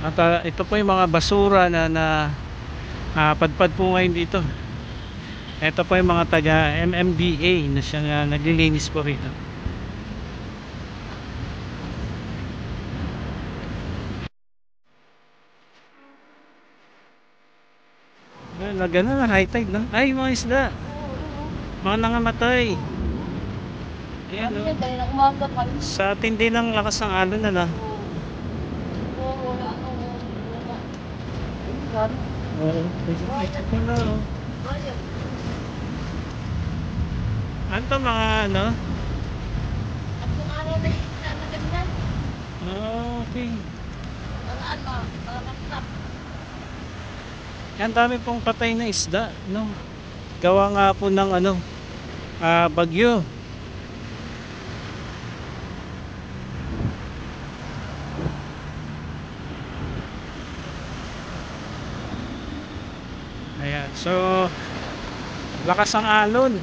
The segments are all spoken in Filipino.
At ito po yung mga basura na padpad po ngayon dito. Ito po yung mga taga MMDA na siya naglilinis po rito. Gano'n na high tide, no? Ay, mga isda, mga nangamatay. Ayan, no? Sa tindi ng lakas ng alon na na. Ano to, mga ano? Okay. Yan, dami pong patay na isda, no? Gawa nga po ng ano, bagyo. Ayan, so lakas ang alon.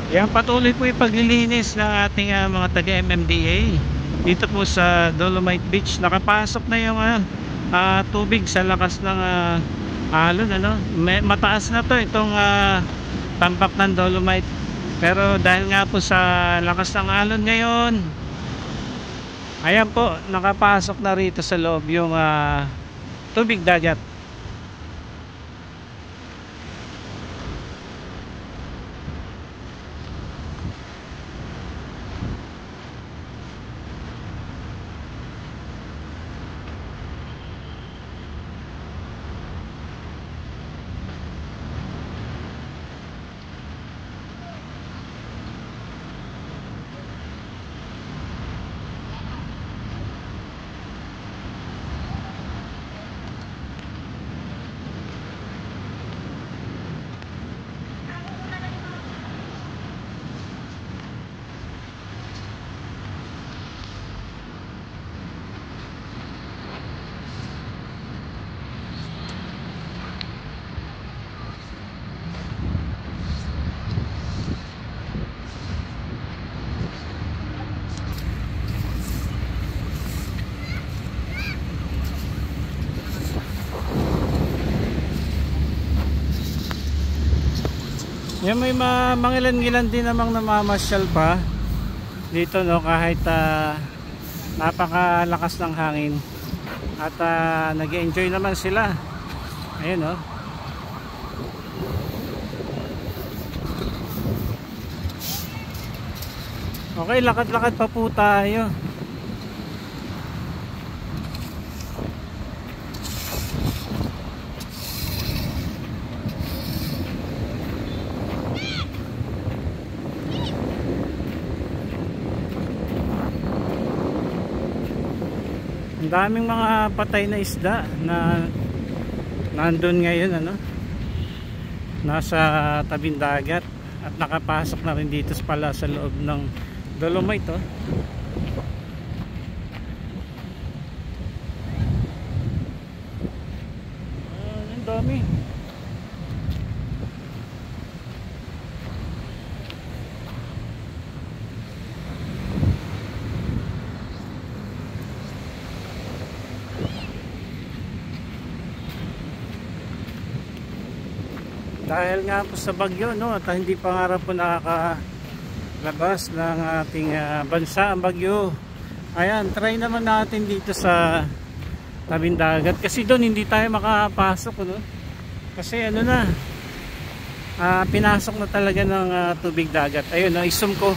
Yan, patuloy po yung paglilinis ng ating mga taga MMDA dito po sa Dolomite Beach. Nakapasok na yung tubig sa lakas ng alon, ano? Mataas na to itong tampak ng Dolomite, pero dahil nga po sa lakas ng alon ngayon, ayan po, nakapasok na rito sa loob yung tubig dagat. Yan, may mangilan-ngilan din namang namamasyal pa dito, no, kahit napakalakas ng hangin at nag-enjoy naman sila. Ayun, no. Okay, lakad-lakad pa po tayo. Ang daming mga patay na isda na nandun ngayon, ano, nasa tabing dagat at nakapasok na rin dito pala sa loob ng Dolomite, oh. Ang dami. Dahil nga po sa bagyo, no, at hindi pa nga rin po nakakalabas ng ating bansa ang bagyo. Ayan, try naman natin dito sa tabing dagat kasi doon hindi tayo makapasok, no? Kasi ano na, pinasok na talaga ng tubig dagat. Ayun, no, i-zoom ko.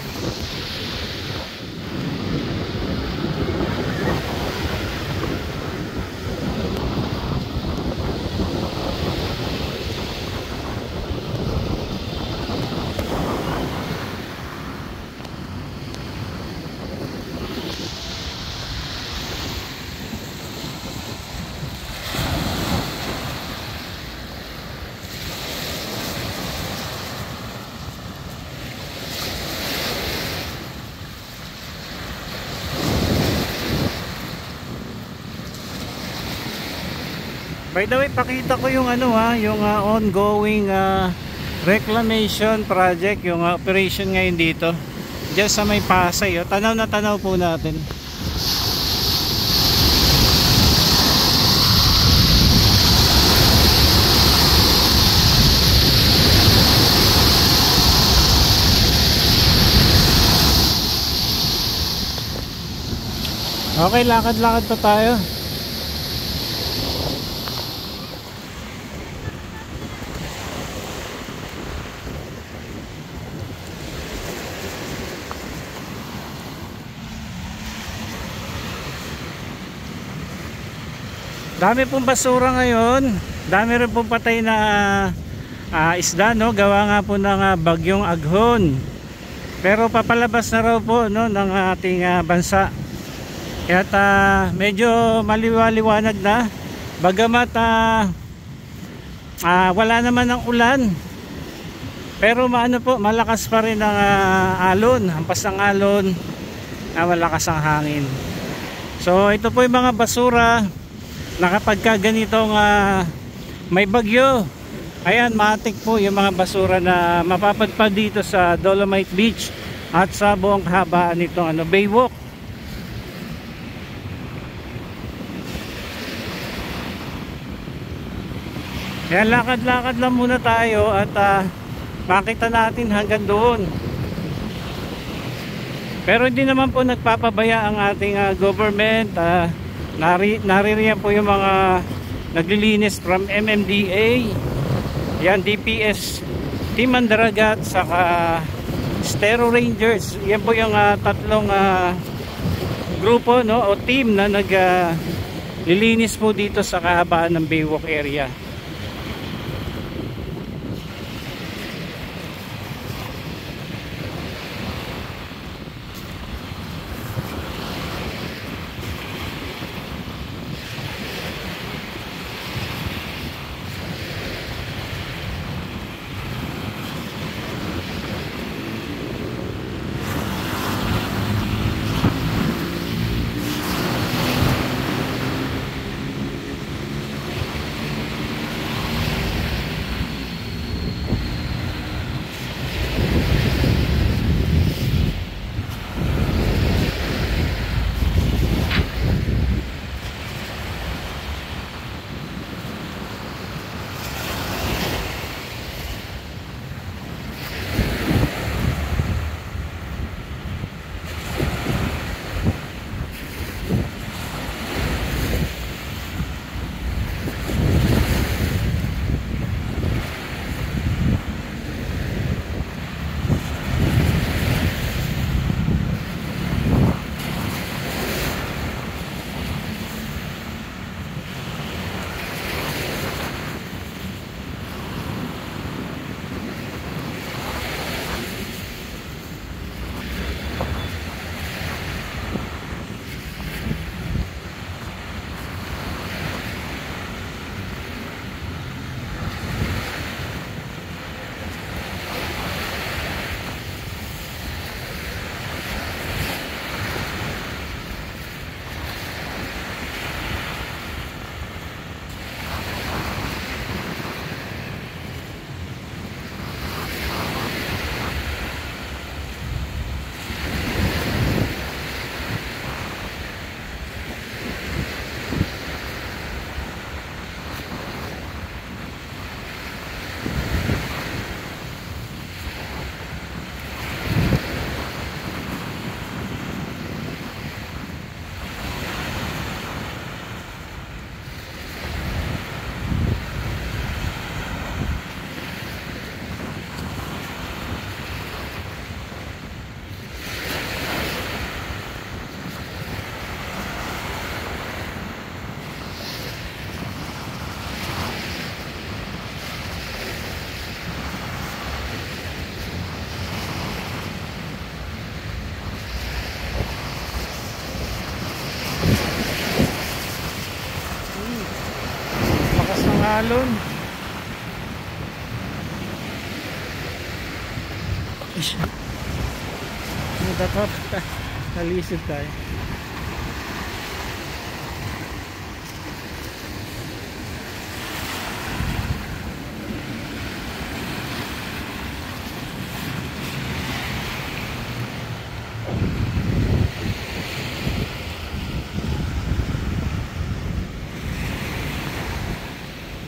By the way, pakita ko yung ano yung ongoing reclamation project, yung operation ngayon dito. Diyan sa may Pasay, tanaw na tanaw po natin. Okay, lakad-lakad pa tayo. Dami pong basura ngayon. Dami rin pong patay na isda, no? Gawa nga po ng bagyong Aghon. Pero papalabas na raw po, no, ng ating bansa. Kaya't medyo maliwaliwanag na. Bagamat wala naman ng ulan. Pero maano po, malakas pa rin ang alon. Hampas ng alon, malakas ang hangin. So ito po yung mga basura na kapag ganitong may bagyo, ayan, matik po yung mga basura na mapapadpad dito sa Dolomite Beach at sa buong kahabaan nitong Baywalk. Kaya lakad-lakad lang muna tayo at makita natin hanggang doon. Pero hindi naman po nagpapabaya ang ating government. Naririyan po yung mga naglilinis from MMDA, yan, DPS, Team Mandaragat, saka Stero Rangers. Yan po yung tatlong grupo, no, o team na naglilinis po dito sa kahabaan ng Baywalk area. alon. Nadapat. Nalisod tayo.